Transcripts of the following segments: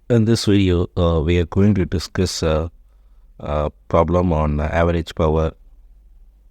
In this video, we are going to discuss a problem on average power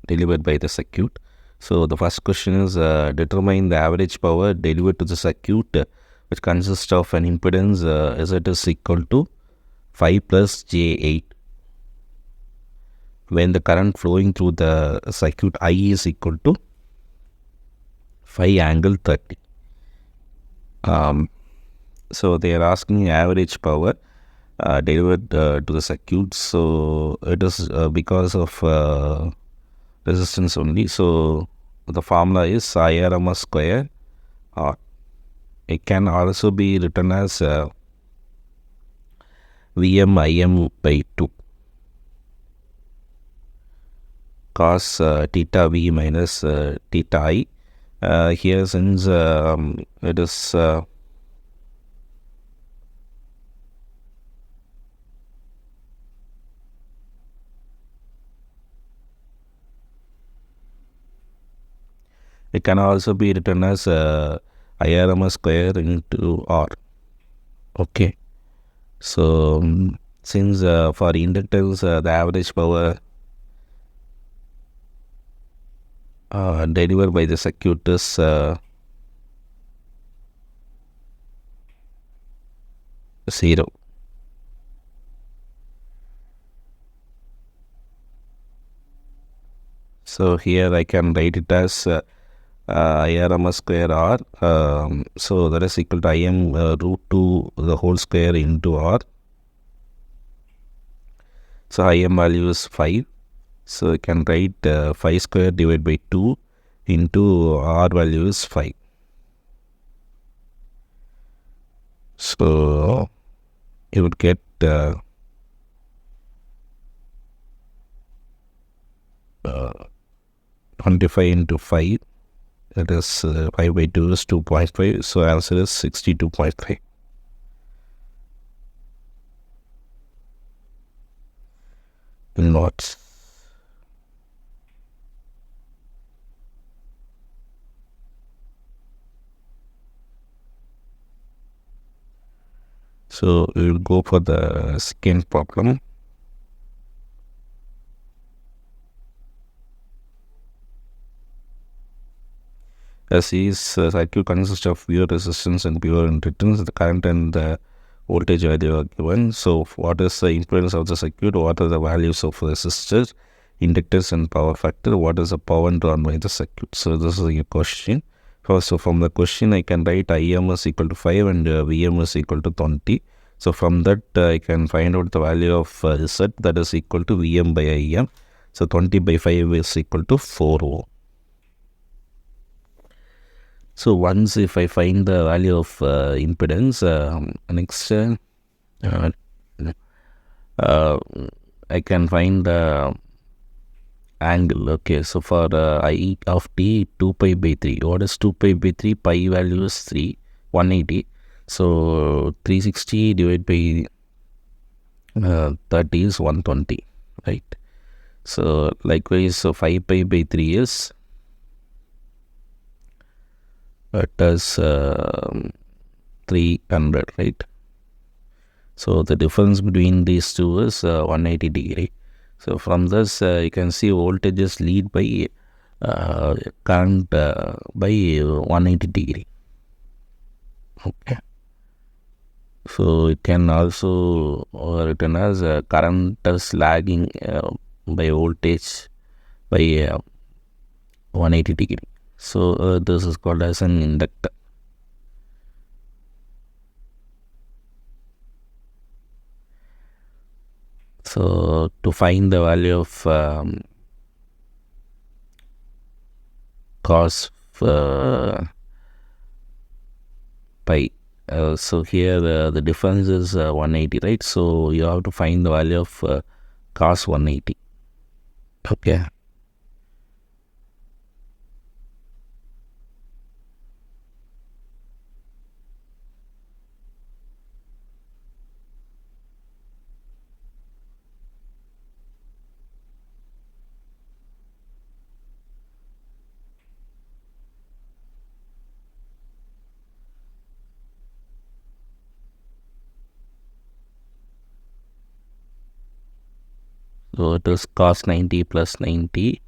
delivered by the circuit. So the first question is determine the average power delivered to the circuit which consists of an impedance Z is equal to 5 plus J8 when the current flowing through the circuit I is equal to 5 angle 30. So they are asking average power delivered to the circuit. So it is because of resistance only. So the formula is IRMS square, or it can also be written as VM IM by 2 cos theta V minus theta I. Here, since it is it can also be written as IRMS square into R. Okay. So since for inductors the average power delivered by the circuit is 0. So here I can write it as IRMS square R. So that is equal to IM root 2 the whole square into R. So IM value is 5. So I can write 5 square divided by 2 into R value is 5. So you would get 25 into 5. That is 5 by 2 is 2.5. So answer is 62.5. In watts. So we will go for the second problem. As is circuit consists of pure resistance and pure inductance, the current and the voltage value are given. So what is the impedance of the circuit? What are the values of resistors, inductors and power factor? What is the power drawn by the circuit? So this is a question. So from the question I can write IM is equal to 5 and VM is equal to 20. So from that I can find out the value of Z, that is equal to VM by IM. So 20 by 5 is equal to 4 ohm. So once if I find the value of impedance, next I can find the angle. Okay, so for I of t 2 pi by 3. What is 2 pi by 3? Pi value is 3, 180. So 360 divided by 30 is 120, right? So likewise, so 5 pi by 3 is it is 300, right? So the difference between these two is 180 degree. So from this you can see voltages lead by current by 180 degree. Okay. So it can also written as current is lagging by voltage by 180 degree. So this is called as an inductor. So to find the value of cos pi, so here the difference is 180, right? So you have to find the value of cos 180. Okay. So it is cos 90 plus 90.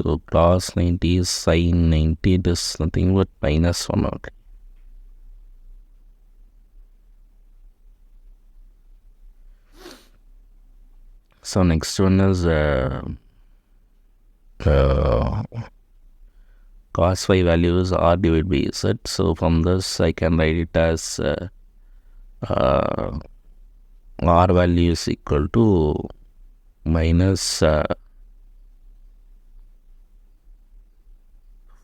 So cos 90 is sin 90. It is nothing but minus 1. Okay. So next one is cos phi value is r divided by z. So from this I can write it as r value is equal to minus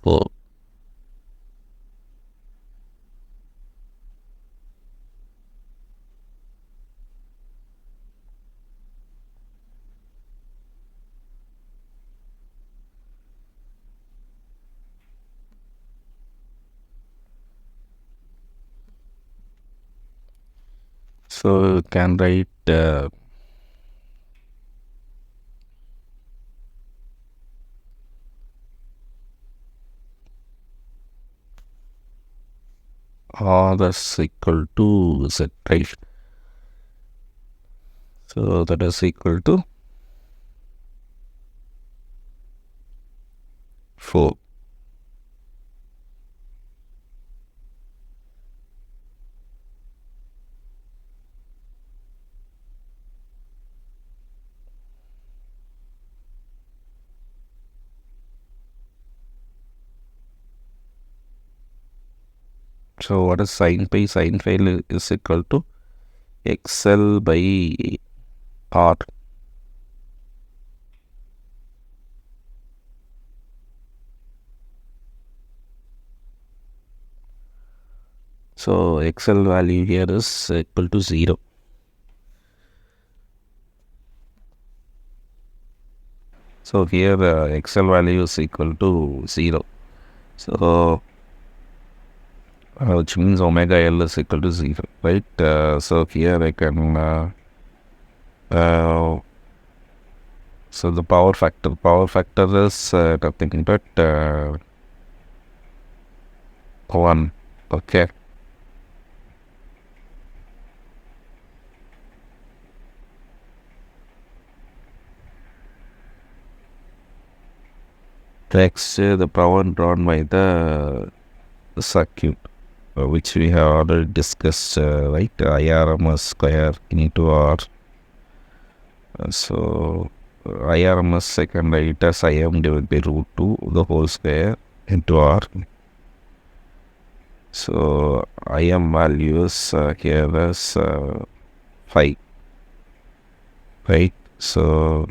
4. So you can write r is equal to z, right? So that is equal to 4. So what is sin pi? Sin phi is equal to xl by r. So xl value here is equal to 0. So here xl value is equal to 0. So which means omega L is equal to 0, right? So here I can so the power factor is nothing but 1. Okay. Next, the power drawn by the circuit, which we have already discussed, right? IRMS square into R. So IRMS I can write as IM divided by root 2 the whole square into R. So IM values here is 5, right? So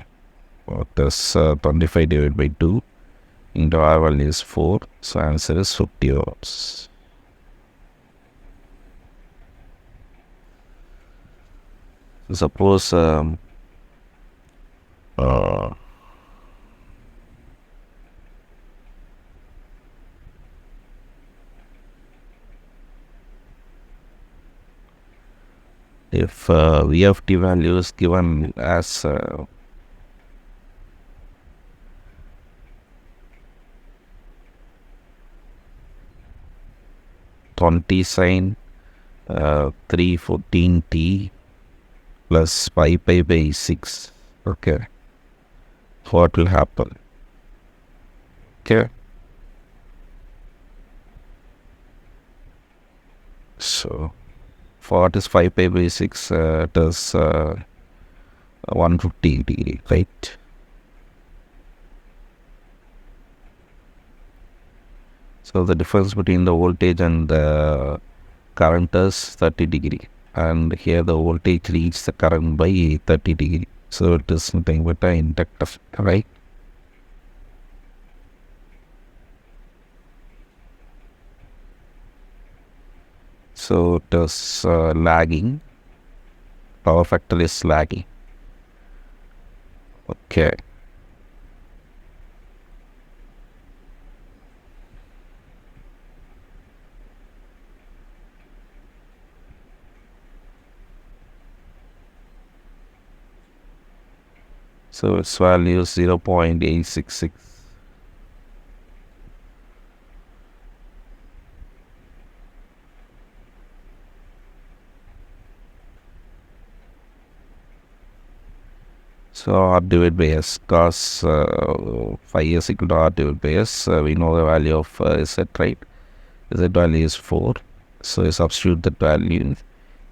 what is 25 divided by 2 into R value is 4. So answer is 50 watts. Suppose if VFT value is given as 20 sine 314t plus 5 pi by 6. Okay. What will happen? Okay. So for what is 5 pi by 6? It is 150 degree, right? So the difference between the voltage and the current is 30 degree, and here the voltage leads the current by 30 degree. So it is nothing but an inductor, right? So it is lagging. Power factor is lagging. Okay. So its value is 0.866. So R divided by S, cos phi is equal to R divided by S. We know the value of Z, right? Z value is 4. So you substitute that value,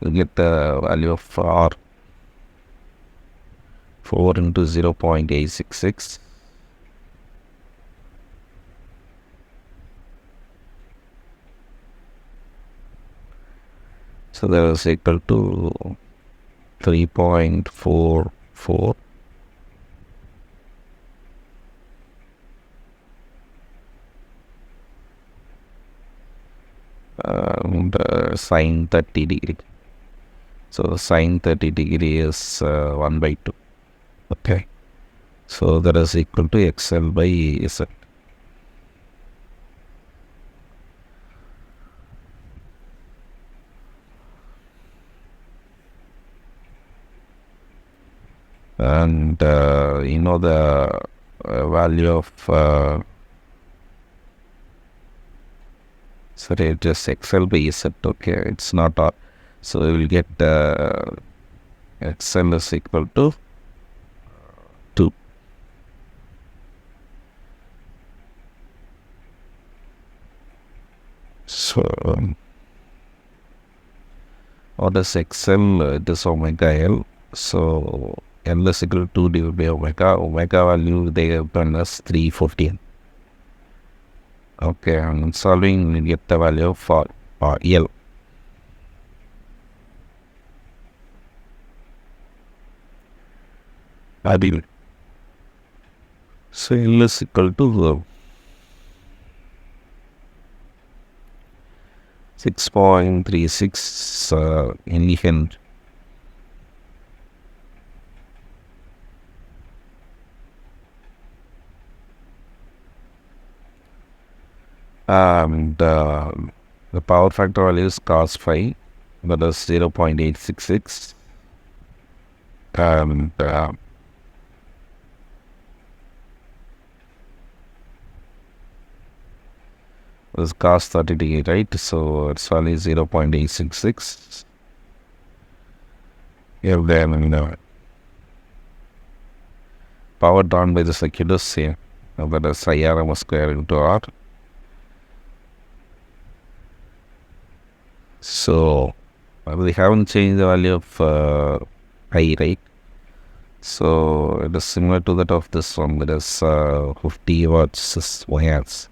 you get the value of R, 4 into 0.866. So that is equal to 3.44 sine 30 degree. So sine 30 degree is 1 by 2. Okay. So that is equal to XL by Z. And the value of sorry, just XL by Z. Okay, it's not R. So we will get XL is equal to 2. So what is XL? It is omega L. So L is equal to 2 divided by omega. Omega value they have done as 314. Okay, and solving we get the value of L. So L is equal to 6.36 millihenry. And the power factor value is cos phi, that is 0.866. And this cos 30 degree, right? So its value is 0.866. Here then power drawn by the circuit is same. That is IRM square into R. So we haven't changed the value of I, right? So it is similar to that of this one, that is 50 watts amps.